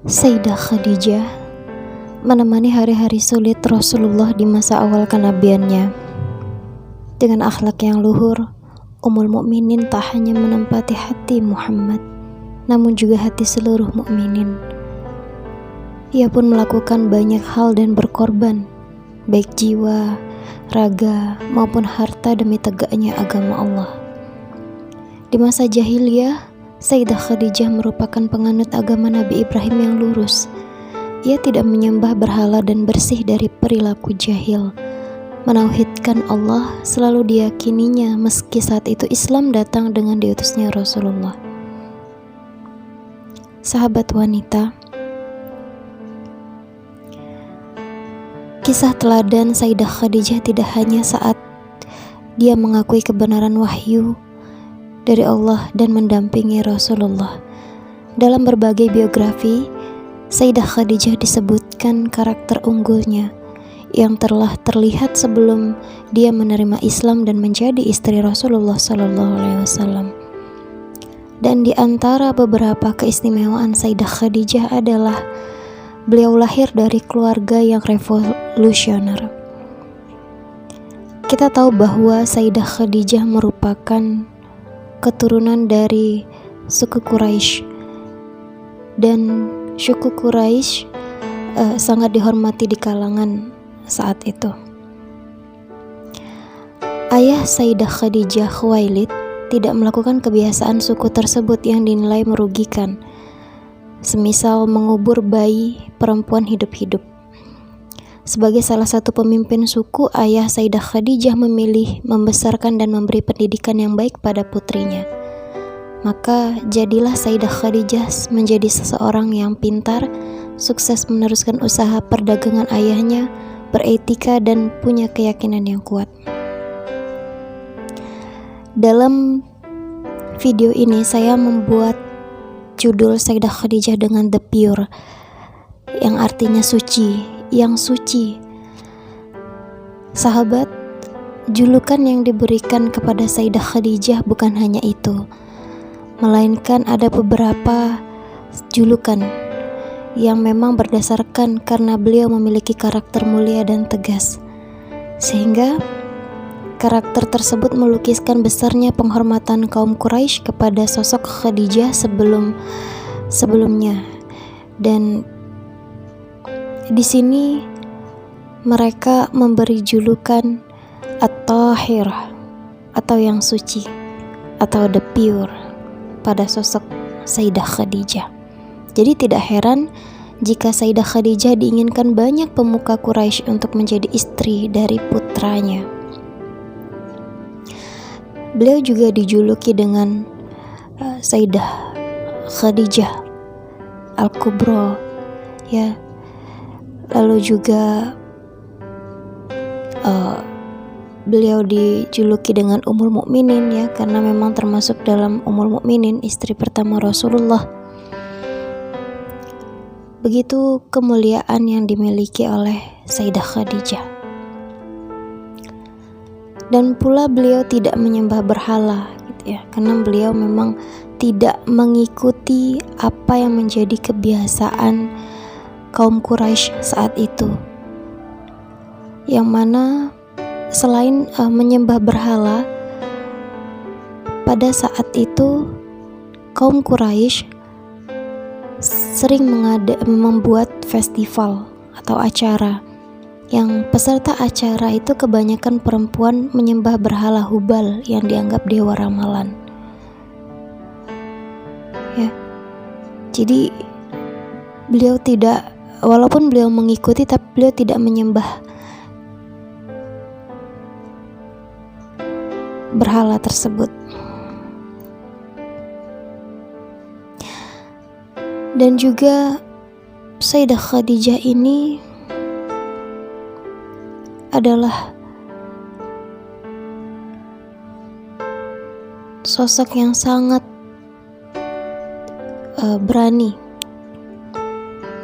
Sayyidah Khadijah menemani hari-hari sulit Rasulullah di masa awal kenabiannya. Dengan akhlak yang luhur, Ummul Mukminin tak hanya menempati hati Muhammad, namun juga hati seluruh mukminin. Ia pun melakukan banyak hal dan berkorban, baik jiwa, raga, maupun harta demi tegaknya agama Allah. Di masa jahiliyah, Sayyidah Khadijah merupakan penganut agama Nabi Ibrahim yang lurus. Ia tidak menyembah berhala dan bersih dari perilaku jahil. Menauhidkan Allah selalu diyakininya meski saat itu Islam datang dengan diutusnya Rasulullah. Sahabat wanita, kisah teladan Sayyidah Khadijah tidak hanya saat dia mengakui kebenaran wahyu dari Allah dan mendampingi Rasulullah. Dalam berbagai biografi, Sayyidah Khadijah disebutkan karakter unggulnya yang telah terlihat sebelum dia menerima Islam dan menjadi istri Rasulullah SAW. Dan di antara beberapa keistimewaan Sayyidah Khadijah adalah beliau lahir dari keluarga yang revolusioner. Kita tahu bahwa Sayyidah Khadijah merupakan keturunan dari suku Quraisy, dan suku Quraisy sangat dihormati di kalangan saat itu. Ayah Sayyidah Khadijah, Khuwailid, tidak melakukan kebiasaan suku tersebut yang dinilai merugikan, semisal mengubur bayi perempuan hidup-hidup. Sebagai salah satu pemimpin suku, ayah Sayyidah Khadijah memilih membesarkan dan memberi pendidikan yang baik pada putrinya. Maka jadilah Sayyidah Khadijah menjadi seseorang yang pintar, sukses meneruskan usaha perdagangan ayahnya, beretika dan punya keyakinan yang kuat. Dalam video ini saya membuat judul Sayyidah Khadijah dengan The Pure, yang artinya suci, yang suci. Sahabat, julukan yang diberikan kepada Sayyidah Khadijah bukan hanya itu, melainkan ada beberapa julukan yang memang berdasarkan karena beliau memiliki karakter mulia dan tegas, sehingga karakter tersebut melukiskan besarnya penghormatan kaum Quraisy kepada sosok Khadijah sebelumnya. Dan di sini mereka memberi julukan At-Tahirah atau yang suci atau the pure pada sosok Sayyidah Khadijah. Jadi tidak heran jika Sayyidah Khadijah diinginkan banyak pemuka Quraisy untuk menjadi istri dari putranya. Beliau juga dijuluki dengan Sayyidah Khadijah Al-Kubra, ya. Lalu juga beliau dijuluki dengan Ummul Mukminin, ya, karena memang termasuk dalam Ummul Mukminin, istri pertama Rasulullah. Begitu kemuliaan yang dimiliki oleh Sayyidah Khadijah. Dan pula beliau tidak menyembah berhala, gitu ya, karena beliau memang tidak mengikuti apa yang menjadi kebiasaan kaum Quraisy saat itu, yang mana selain menyembah berhala, pada saat itu kaum Quraisy sering membuat festival atau acara yang peserta acara itu kebanyakan perempuan menyembah berhala Hubal yang dianggap dewa ramalan, ya. Jadi beliau tidak, walaupun beliau mengikuti, tapi beliau tidak menyembah berhala tersebut. Dan juga Sayyidah Khadijah ini adalah sosok yang sangat berani,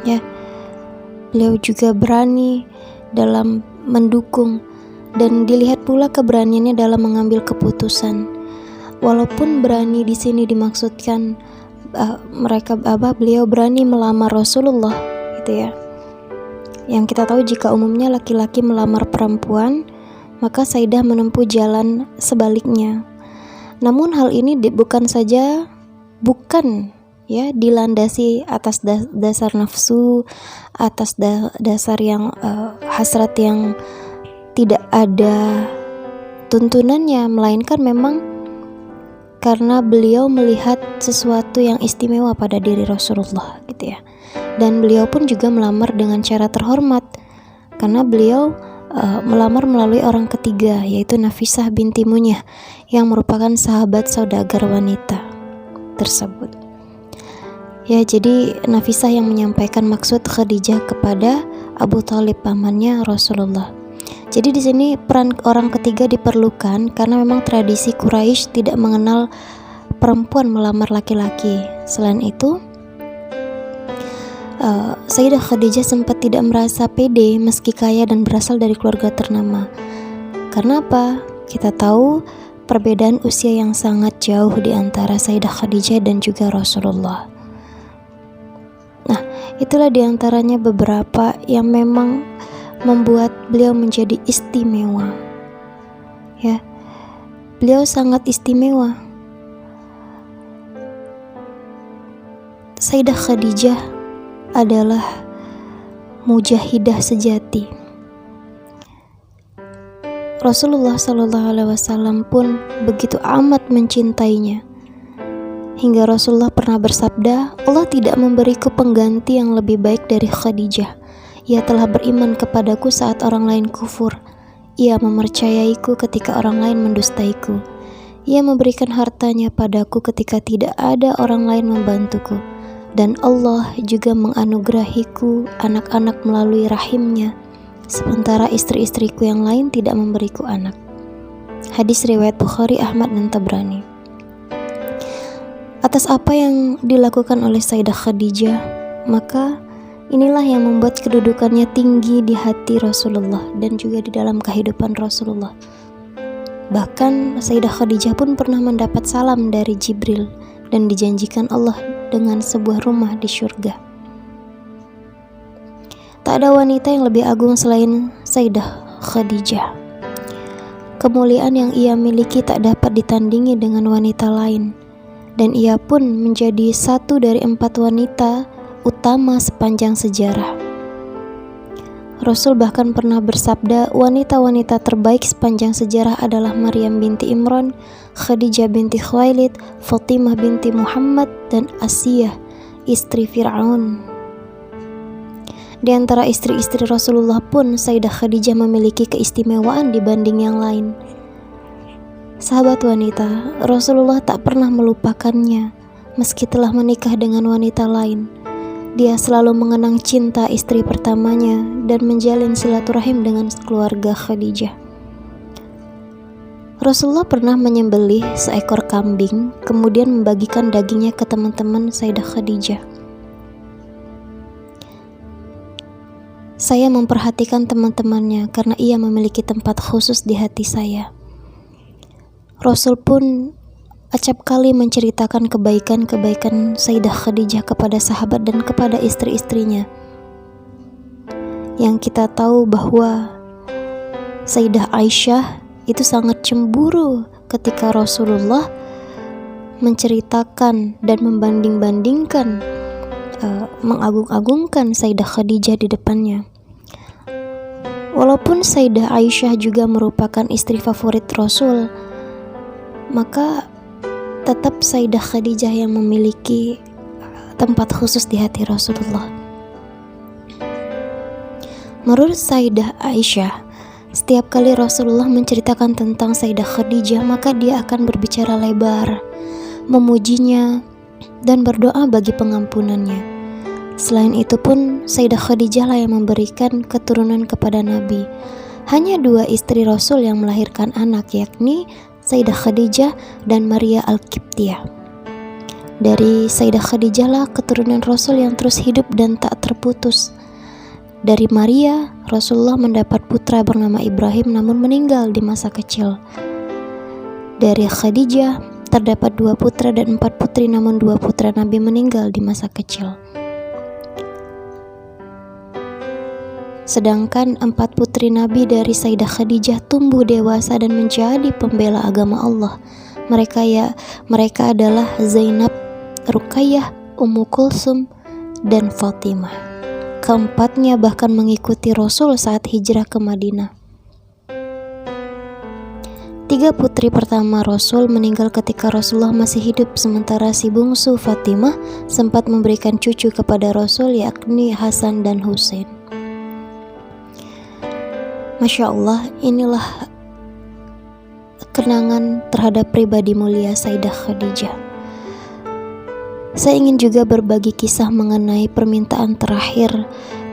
ya. Beliau juga berani dalam mendukung, dan dilihat pula keberaniannya dalam mengambil keputusan. Walaupun berani di sini dimaksudkan beliau berani melamar Rasulullah gitu ya. Yang kita tahu jika umumnya laki-laki melamar perempuan, maka Sayyidah menempuh jalan sebaliknya. Namun hal ini bukan dilandasi atas dasar nafsu, atas dasar yang hasrat yang tidak ada tuntunannya, melainkan memang karena beliau melihat sesuatu yang istimewa pada diri Rasulullah gitu ya. Dan beliau pun juga melamar dengan cara terhormat, karena beliau melamar melalui orang ketiga, yaitu Nafisah binti Munyah, yang merupakan sahabat saudagar wanita tersebut. Ya, jadi Nafisah yang menyampaikan maksud Khadijah kepada Abu Thalib, pamannya Rasulullah. Jadi di sini peran orang ketiga diperlukan karena memang tradisi Quraisy tidak mengenal perempuan melamar laki-laki. Selain itu, Sayyidah Khadijah sempat tidak merasa pede meski kaya dan berasal dari keluarga ternama. Karena apa? Kita tahu perbedaan usia yang sangat jauh di antara Sayyidah Khadijah dan juga Rasulullah. Nah, itulah diantaranya beberapa yang memang membuat beliau menjadi istimewa. Ya, beliau sangat istimewa. Sayyidah Khadijah adalah mujahidah sejati. Rasulullah SAW pun begitu amat mencintainya, hingga Rasulullah pernah bersabda, Allah tidak memberiku pengganti yang lebih baik dari Khadijah. Ia telah beriman kepadaku saat orang lain kufur. Ia mempercayaiku ketika orang lain mendustaiku. Ia memberikan hartanya padaku ketika tidak ada orang lain membantuku. Dan Allah juga menganugerahiku anak-anak melalui rahimnya, sementara istri-istriku yang lain tidak memberiku anak. Hadis riwayat Bukhari, Ahmad, dan Tabrani. Atas apa yang dilakukan oleh Sayyidah Khadijah, maka inilah yang membuat kedudukannya tinggi di hati Rasulullah dan juga di dalam kehidupan Rasulullah. Bahkan Sayyidah Khadijah pun pernah mendapat salam dari Jibril dan dijanjikan Allah dengan sebuah rumah di surga. Tak ada wanita yang lebih agung selain Sayyidah Khadijah. Kemuliaan yang ia miliki tak dapat ditandingi dengan wanita lain, dan ia pun menjadi satu dari 4 wanita utama sepanjang sejarah. Rasul bahkan pernah bersabda, wanita-wanita terbaik sepanjang sejarah adalah Maryam binti Imran, Khadijah binti Khuwailid, Fatimah binti Muhammad, dan Asiyah, istri Fir'aun. Di antara istri-istri Rasulullah pun, Sayyidah Khadijah memiliki keistimewaan dibanding yang lain. Sahabat wanita, Rasulullah tak pernah melupakannya, meski telah menikah dengan wanita lain. Dia selalu mengenang cinta istri pertamanya dan menjalin silaturahim dengan keluarga Khadijah. Rasulullah pernah menyembelih seekor kambing, kemudian membagikan dagingnya ke teman-teman Sayyidah Khadijah. Saya memperhatikan teman-temannya karena ia memiliki tempat khusus di hati saya. Rasul pun acap kali menceritakan kebaikan-kebaikan Sayyidah Khadijah kepada sahabat dan kepada istri-istrinya. Yang kita tahu bahwa Sayyidah Aisyah itu sangat cemburu ketika Rasulullah menceritakan dan membanding-bandingkan, mengagung-agungkan Sayyidah Khadijah di depannya. Walaupun Sayyidah Aisyah juga merupakan istri favorit Rasul, maka tetap Sayyidah Khadijah yang memiliki tempat khusus di hati Rasulullah. Menurut Sayyidah Aisyah, setiap kali Rasulullah menceritakan tentang Sayyidah Khadijah, maka dia akan berbicara lebar, memujinya, dan berdoa bagi pengampunannya. Selain itu pun, Sayyidah Khadijah lah yang memberikan keturunan kepada Nabi. Hanya 2 istri Rasul yang melahirkan anak, yakni Sayyidah Khadijah dan Maria Al-Qibtiyah. Dari Sayyidah Khadijah lah keturunan Rasul yang terus hidup dan tak terputus. Dari Maria, Rasulullah mendapat putra bernama Ibrahim namun meninggal di masa kecil. Dari Khadijah terdapat 2 putra dan 4 putri, namun 2 putra Nabi meninggal di masa kecil. Sedangkan 4 putri Nabi dari Sayyidah Khadijah tumbuh dewasa dan menjadi pembela agama Allah. Mereka adalah Zainab, Ruqayyah, Ummu Kulsum, dan Fatimah. Keempatnya bahkan mengikuti Rasul saat hijrah ke Madinah. 3 putri pertama Rasul meninggal ketika Rasulullah masih hidup, sementara si bungsu Fatimah sempat memberikan cucu kepada Rasul, yakni Hasan dan Husain. Masya Allah, inilah kenangan terhadap pribadi mulia Sayyidah Khadijah. Saya ingin juga berbagi kisah mengenai permintaan terakhir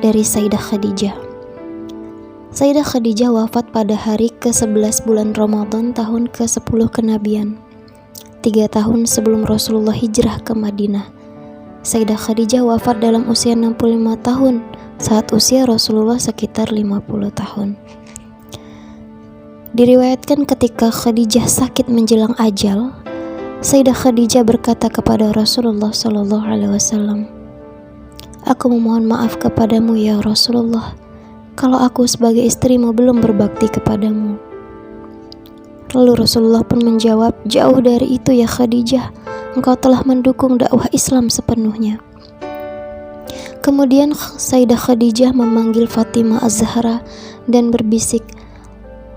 dari Sayyidah Khadijah. Sayyidah Khadijah wafat pada hari ke-11 bulan Ramadan tahun ke-10 kenabian, 3 tahun sebelum Rasulullah hijrah ke Madinah. Sayyidah Khadijah wafat dalam usia 65 tahun, saat usia Rasulullah sekitar 50 tahun. Diriwayatkan ketika Khadijah sakit menjelang ajal, Sayyidah Khadijah berkata kepada Rasulullah SAW, "Aku memohon maaf kepadamu ya Rasulullah, kalau aku sebagai istrimu belum berbakti kepadamu." Lalu Rasulullah pun menjawab, "Jauh dari itu ya Khadijah, engkau telah mendukung dakwah Islam sepenuhnya." Kemudian Sayyidah Khadijah memanggil Fatimah Az-Zahra dan berbisik,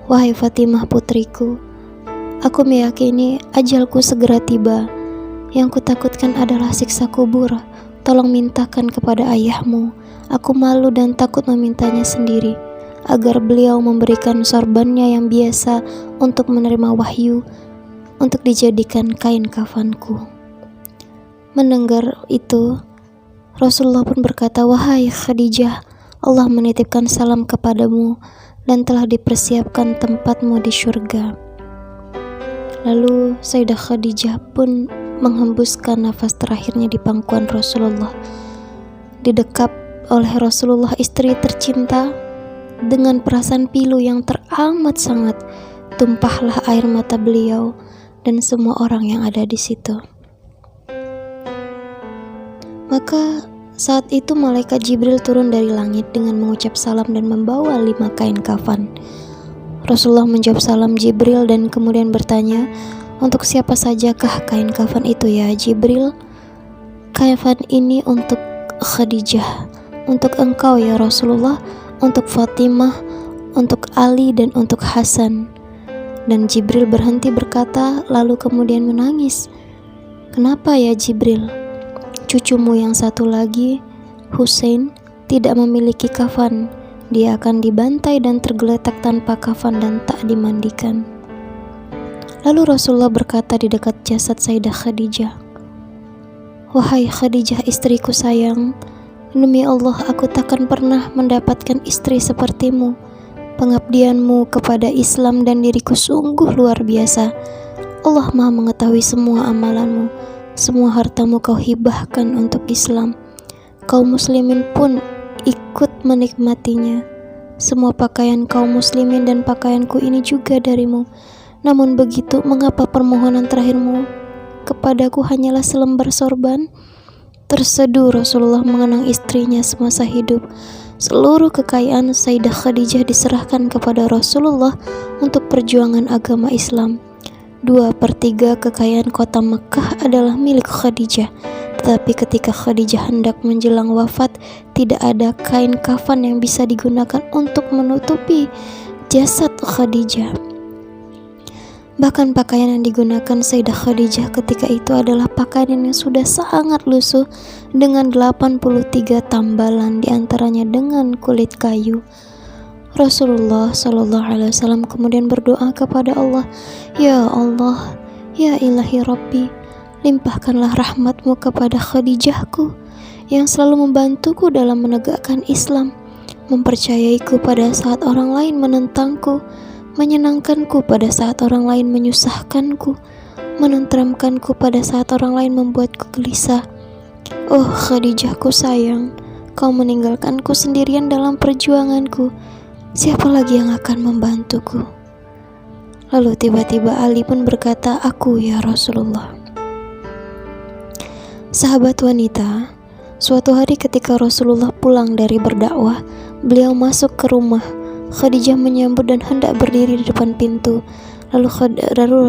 "Wahai Fatimah putriku, aku meyakini ajalku segera tiba. Yang kutakutkan adalah siksa kubur. Tolong mintakan kepada ayahmu. Aku malu dan takut memintanya sendiri, agar beliau memberikan sorbannya yang biasa untuk menerima wahyu, untuk dijadikan kain kafanku." Mendengar itu, Rasulullah pun berkata, "Wahai Khadijah, Allah menitipkan salam kepadamu dan telah dipersiapkan tempatmu di surga." Lalu Sayyidah Khadijah pun menghembuskan nafas terakhirnya di pangkuan Rasulullah. Didekap oleh Rasulullah, istri tercinta, dengan perasaan pilu yang teramat sangat, tumpahlah air mata beliau dan semua orang yang ada di situ. Maka saat itu malaikat Jibril turun dari langit dengan mengucap salam dan membawa 5 kain kafan. Rasulullah menjawab salam Jibril dan kemudian bertanya, "Untuk siapa sajakah kain kafan itu ya Jibril?" "Kafan ini untuk Khadijah, untuk engkau ya Rasulullah, untuk Fatimah, untuk Ali, dan untuk Hasan." Dan Jibril berhenti berkata, lalu kemudian menangis. "Kenapa ya Jibril? Cucumu yang satu lagi, Husain, tidak memiliki kafan. Dia akan dibantai dan tergeletak tanpa kafan dan tak dimandikan." Lalu Rasulullah berkata di dekat jasad Sayyidah Khadijah, "Wahai Khadijah istriku sayang, demi Allah aku takkan pernah mendapatkan istri sepertimu. Pengabdianmu kepada Islam dan diriku sungguh luar biasa. Allah Maha mengetahui semua amalanmu. Semua hartamu kau hibahkan untuk Islam. Kaum muslimin pun ikut menikmatinya. Semua pakaian kaum muslimin dan pakaianku ini juga darimu. Namun begitu, mengapa permohonan terakhirmu kepadaku hanyalah selembar sorban?" Terseduh Rasulullah mengenang istrinya semasa hidup. Seluruh kekayaan Sayyidah Khadijah diserahkan kepada Rasulullah untuk perjuangan agama Islam. 2/3 kekayaan kota Mekah adalah milik Khadijah. Tetapi ketika Khadijah hendak menjelang wafat, tidak ada kain kafan yang bisa digunakan untuk menutupi jasad Khadijah. Bahkan pakaian yang digunakan Sayyidah Khadijah ketika itu adalah pakaian yang sudah sangat lusuh dengan 83 tambalan, diantaranya dengan kulit kayu. Rasulullah SAW kemudian berdoa kepada Allah, "Ya Allah, ya ilahi Rabbi, limpahkanlah rahmatmu kepada Khadijahku yang selalu membantuku dalam menegakkan Islam, mempercayaiku pada saat orang lain menentangku, menyenangkanku pada saat orang lain menyusahkanku, menenteramkanku pada saat orang lain membuatku gelisah. Oh Khadijahku sayang, kau meninggalkanku sendirian dalam perjuanganku. Siapa lagi yang akan membantuku?" Lalu tiba-tiba Ali pun berkata, "Aku ya Rasulullah." Sahabat wanita, suatu hari ketika Rasulullah pulang dari berdakwah, beliau masuk ke rumah. Khadijah menyambut dan hendak berdiri di depan pintu. Lalu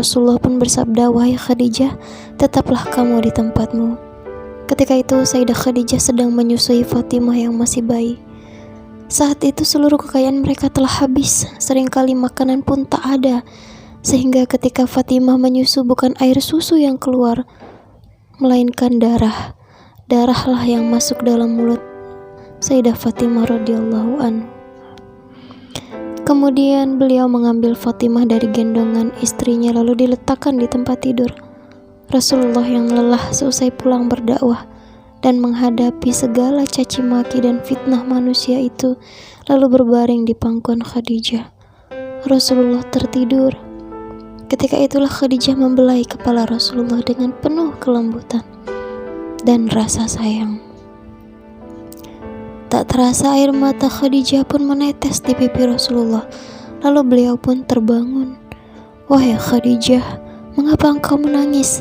Rasulullah pun bersabda, "Wahai Khadijah, tetaplah kamu di tempatmu." Ketika itu Sayyidah Khadijah sedang menyusui Fatimah yang masih bayi. Saat itu seluruh kekayaan mereka telah habis, seringkali makanan pun tak ada, sehingga ketika Fatimah menyusu bukan air susu yang keluar, melainkan darah. Darahlah yang masuk dalam mulut Sayyidah Fatimah radhiyallahu anha. Kemudian beliau mengambil Fatimah dari gendongan istrinya lalu diletakkan di tempat tidur. Rasulullah yang lelah seusai pulang berdakwah dan menghadapi segala caci maki dan fitnah manusia itu, lalu berbaring di pangkuan Khadijah. Rasulullah tertidur. Ketika itulah Khadijah membelai kepala Rasulullah dengan penuh kelembutan dan rasa sayang. Tak terasa air mata Khadijah pun menetes di pipi Rasulullah. Lalu beliau pun terbangun. "Wahai Khadijah, mengapa engkau menangis?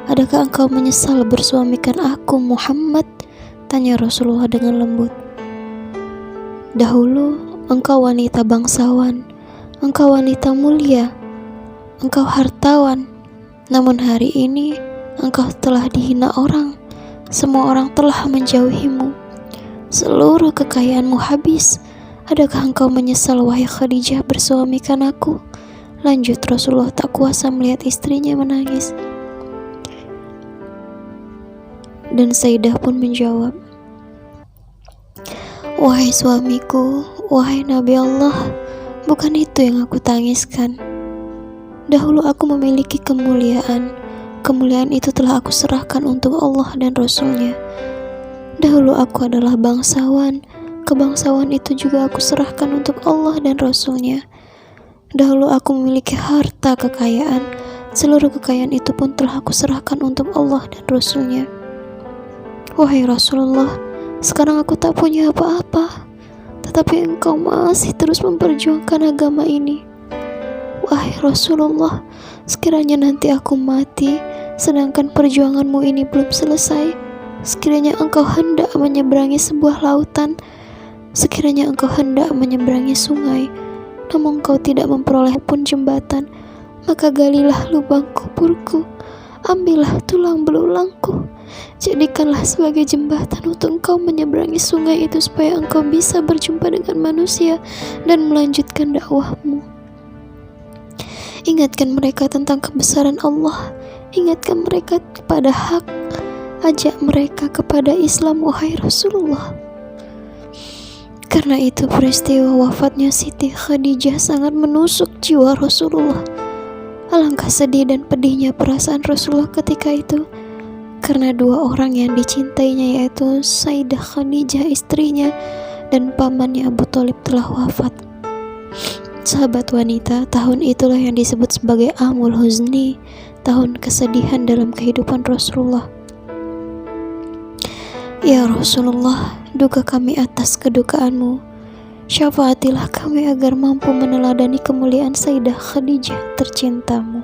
Adakah engkau menyesal bersuamikan aku Muhammad?" tanya Rasulullah dengan lembut. "Dahulu engkau wanita bangsawan, engkau wanita mulia, engkau hartawan. Namun hari ini engkau telah dihina orang. Semua orang telah menjauhimu. Seluruh kekayaanmu habis. Adakah engkau menyesal wahai Khadijah bersuamikan aku?" Lanjut Rasulullah tak kuasa melihat istrinya menangis. Dan Sayyidah pun menjawab, "Wahai suamiku, wahai Nabi Allah, bukan itu yang aku tangiskan. Dahulu aku memiliki kemuliaan. Kemuliaan itu telah aku serahkan untuk Allah dan Rasulnya. Dahulu aku adalah bangsawan. Kebangsawan itu juga aku serahkan untuk Allah dan Rasulnya. Dahulu aku memiliki harta kekayaan. Seluruh kekayaan itu pun telah aku serahkan untuk Allah dan Rasulnya. Wahai Rasulullah, sekarang aku tak punya apa-apa, tetapi engkau masih terus memperjuangkan agama ini. Wahai Rasulullah, sekiranya nanti aku mati, sedangkan perjuanganmu ini belum selesai. Sekiranya engkau hendak menyeberangi sebuah lautan, sekiranya engkau hendak menyeberangi sungai, namun engkau tidak memperoleh pun jembatan, maka galilah lubang kuburku, ambillah tulang belulangku, jadikanlah sebagai jembatan untuk engkau menyeberangi sungai itu supaya engkau bisa berjumpa dengan manusia dan melanjutkan dakwahmu. Ingatkan mereka tentang kebesaran Allah, ingatkan mereka kepada hak, ajak mereka kepada Islam wahai Rasulullah." Karena itu peristiwa wafatnya Siti Khadijah sangat menusuk jiwa Rasulullah. Alangkah sedih dan pedihnya perasaan Rasulullah ketika itu, karena dua orang yang dicintainya yaitu Sayyidah Khadijah istrinya dan pamannya Abu Thalib telah wafat. Sahabat wanita, tahun itulah yang disebut sebagai Amul Huzni, tahun kesedihan dalam kehidupan Rasulullah. Ya Rasulullah, duka kami atas kedukaanmu. Syafaatilah kami agar mampu meneladani kemuliaan Sayyidah Khadijah tercintamu.